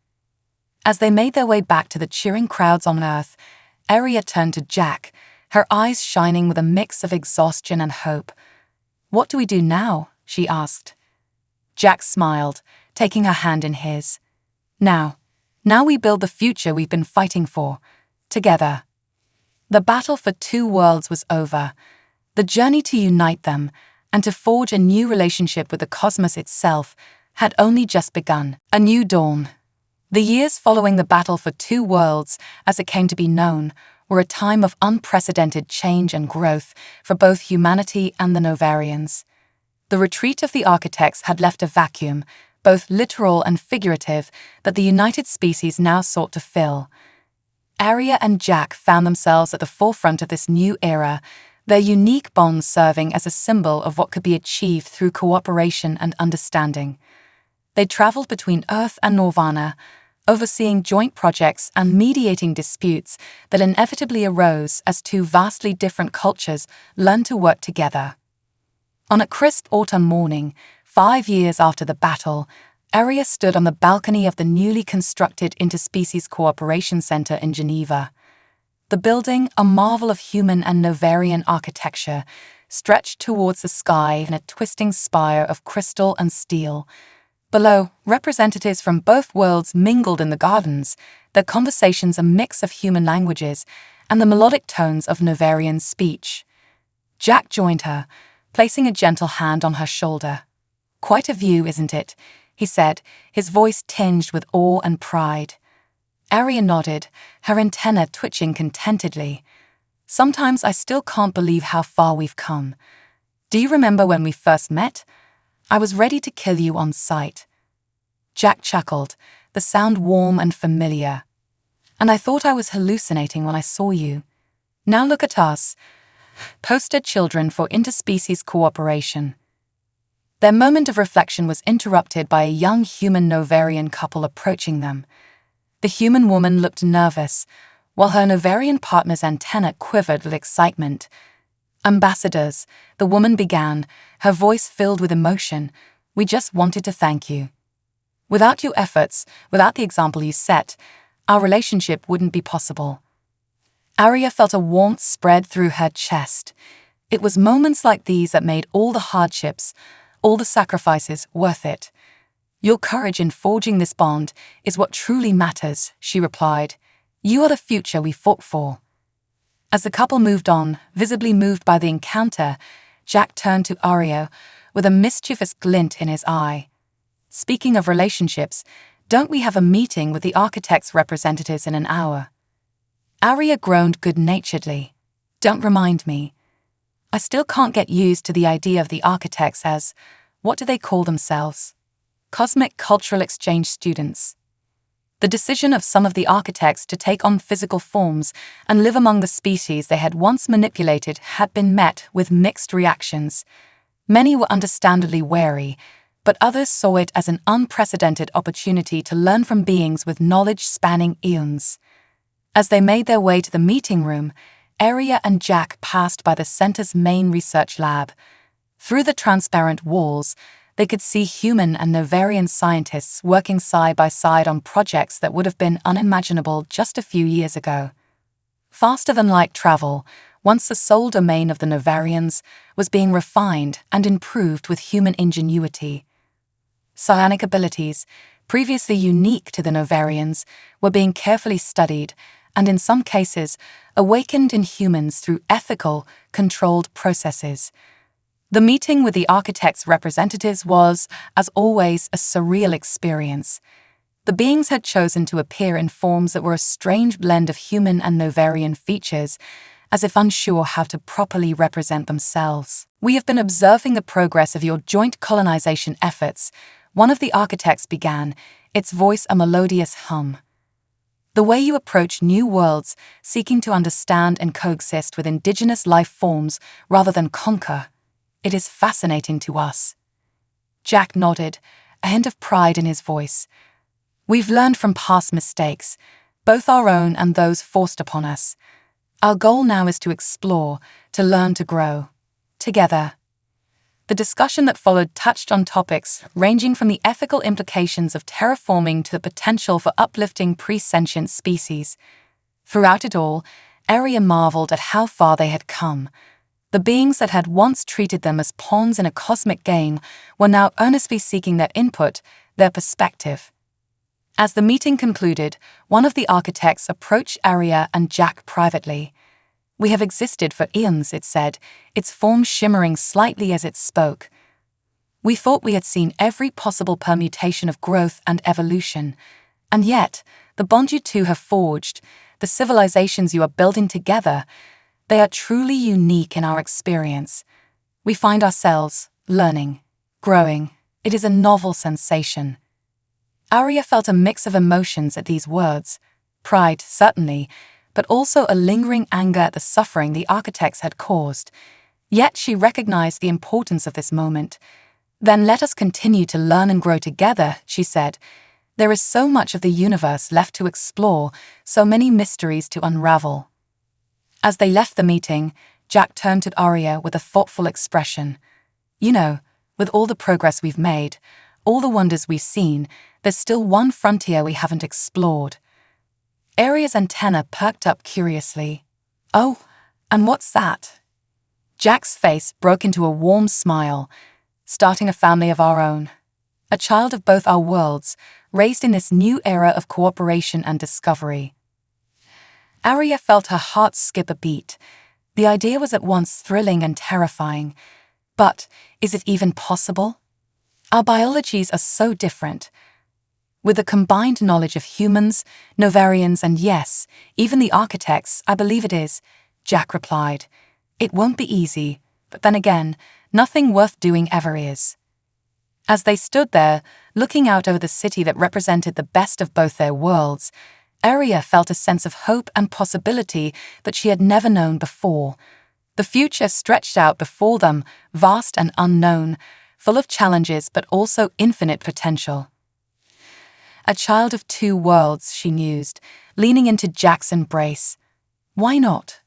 As they made their way back to the cheering crowds on Earth, Arya turned to Jack, her eyes shining with a mix of exhaustion and hope. "What do we do now?" she asked. Jack smiled, taking her hand in his. Now we build the future we've been fighting for, together." The battle for two worlds was over. The journey to unite them, and to forge a new relationship with the cosmos itself, had only just begun. A new dawn. The years following the battle for two worlds, as it came to be known, were a time of unprecedented change and growth for both humanity and the Novarians. The retreat of the architects had left a vacuum, both literal and figurative, that the united species now sought to fill. Arya and Jack found themselves at the forefront of this new era, their unique bonds serving as a symbol of what could be achieved through cooperation and understanding. They traveled between Earth and Nirvana, overseeing joint projects and mediating disputes that inevitably arose as two vastly different cultures learned to work together. On a crisp autumn morning, 5 years after the battle, Arya stood on the balcony of the newly constructed Interspecies Cooperation Center in Geneva. The building, a marvel of human and Novarian architecture, stretched towards the sky in a twisting spire of crystal and steel. Below, representatives from both worlds mingled in the gardens, their conversations a mix of human languages and the melodic tones of Novarian speech. Jack joined her, placing a gentle hand on her shoulder. "Quite a view, isn't it?" he said, his voice tinged with awe and pride. Arya nodded, her antenna twitching contentedly. "Sometimes I still can't believe how far we've come. Do you remember when we first met? I was ready to kill you on sight." Jack chuckled, the sound warm and familiar. "And I thought I was hallucinating when I saw you. Now look at us, poster children for interspecies cooperation." Their moment of reflection was interrupted by a young human Novarian couple approaching them. The human woman looked nervous, while her Novarian partner's antenna quivered with excitement. Ambassadors, the woman began, her voice filled with emotion. We just wanted to thank you. Without your efforts, without the example you set, our relationship wouldn't be possible. Arya felt a warmth spread through her chest. It was moments like these that made all the hardships, all the sacrifices worth it. Your courage in forging this bond is what truly matters, she replied. You are the future we fought for. As the couple moved on, visibly moved by the encounter, Jack turned to Arya with a mischievous glint in his eye. Speaking of relationships, don't we have a meeting with the architect's representatives in an hour? Arya groaned good-naturedly. Don't remind me. I still can't get used to the idea of the architects as, what do they call themselves? Cosmic cultural exchange students. The decision of some of the architects to take on physical forms and live among the species they had once manipulated had been met with mixed reactions. Many were understandably wary, but others saw it as an unprecedented opportunity to learn from beings with knowledge spanning eons. As they made their way to the meeting room, Arya and Jack passed by the center's main research lab. Through the transparent walls, they could see human and Novarian scientists working side by side on projects that would have been unimaginable just a few years ago. Faster-than-light travel, once the sole domain of the Novarians, was being refined and improved with human ingenuity. Psionic abilities, previously unique to the Novarians, were being carefully studied and in some cases awakened in humans through ethical, controlled processes. The meeting with the architect's representatives was, as always, a surreal experience. The beings had chosen to appear in forms that were a strange blend of human and Novarian features, as if unsure how to properly represent themselves. We have been observing the progress of your joint colonization efforts, one of the architects began, its voice a melodious hum. The way you approach new worlds, seeking to understand and coexist with indigenous life forms rather than conquer, it is fascinating to us. Jack nodded, a hint of pride in his voice. We've learned from past mistakes, both our own and those forced upon us. Our goal now is to explore, to learn to grow. Together. The discussion that followed touched on topics ranging from the ethical implications of terraforming to the potential for uplifting pre-sentient species. Throughout it all, Arya marveled at how far they had come. The beings that had once treated them as pawns in a cosmic game were now earnestly seeking their input, their perspective. As the meeting concluded, one of the architects approached Arya and Jack privately. We have existed for eons, it said, its form shimmering slightly as it spoke. We thought we had seen every possible permutation of growth and evolution. And yet, the bond you two have forged, the civilizations you are building together, they are truly unique in our experience. We find ourselves learning, growing. It is a novel sensation. Arya felt a mix of emotions at these words. Pride, certainly, but also a lingering anger at the suffering the architects had caused. Yet she recognized the importance of this moment. Then let us continue to learn and grow together, she said. There is so much of the universe left to explore, so many mysteries to unravel. As they left the meeting, Jack turned to Arya with a thoughtful expression. You know, with all the progress we've made, all the wonders we've seen, there's still one frontier we haven't explored. Arya's antenna perked up curiously. Oh, and what's that? Jack's face broke into a warm smile. Starting a family of our own. A child of both our worlds, raised in this new era of cooperation and discovery. Arya felt her heart skip a beat. The idea was at once thrilling and terrifying. But is it even possible? Our biologies are so different. With the combined knowledge of humans, Novarians, and yes, even the architects, I believe it is, Jack replied. It won't be easy, but then again, nothing worth doing ever is. As they stood there, looking out over the city that represented the best of both their worlds, Arya felt a sense of hope and possibility that she had never known before. The future stretched out before them, vast and unknown, full of challenges but also infinite potential. A child of two worlds, she mused, leaning into Jack's embrace. Why not?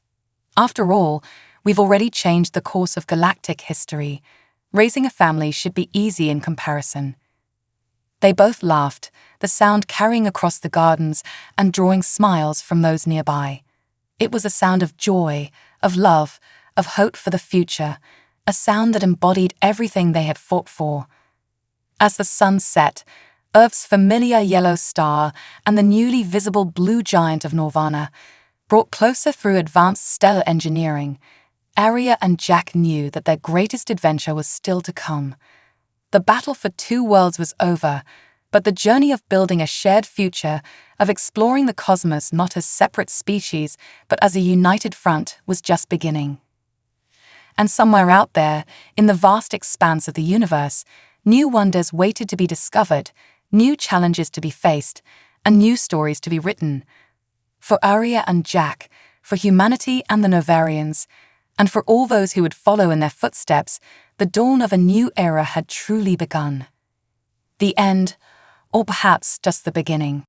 After all, We've already changed the course of galactic history. Raising a family should be easy in comparison." They both laughed, the sound carrying across the gardens and drawing smiles from those nearby. It was a sound of joy, of love, of hope for the future, a sound that embodied everything they had fought for. As the sun set, Earth's familiar yellow star and the newly visible blue giant of Norvana, brought closer through advanced stellar engineering, Aria and Jack knew that their greatest adventure was still to come. The battle for two worlds was over, but the journey of building a shared future, of exploring the cosmos not as separate species but as a united front, was just beginning. And somewhere out there, in the vast expanse of the universe, new wonders waited to be discovered, new challenges to be faced, and new stories to be written. For Aria and Jack, for humanity and the Novarians, and for all those who would follow in their footsteps, the dawn of a new era had truly begun. The end, or perhaps just the beginning.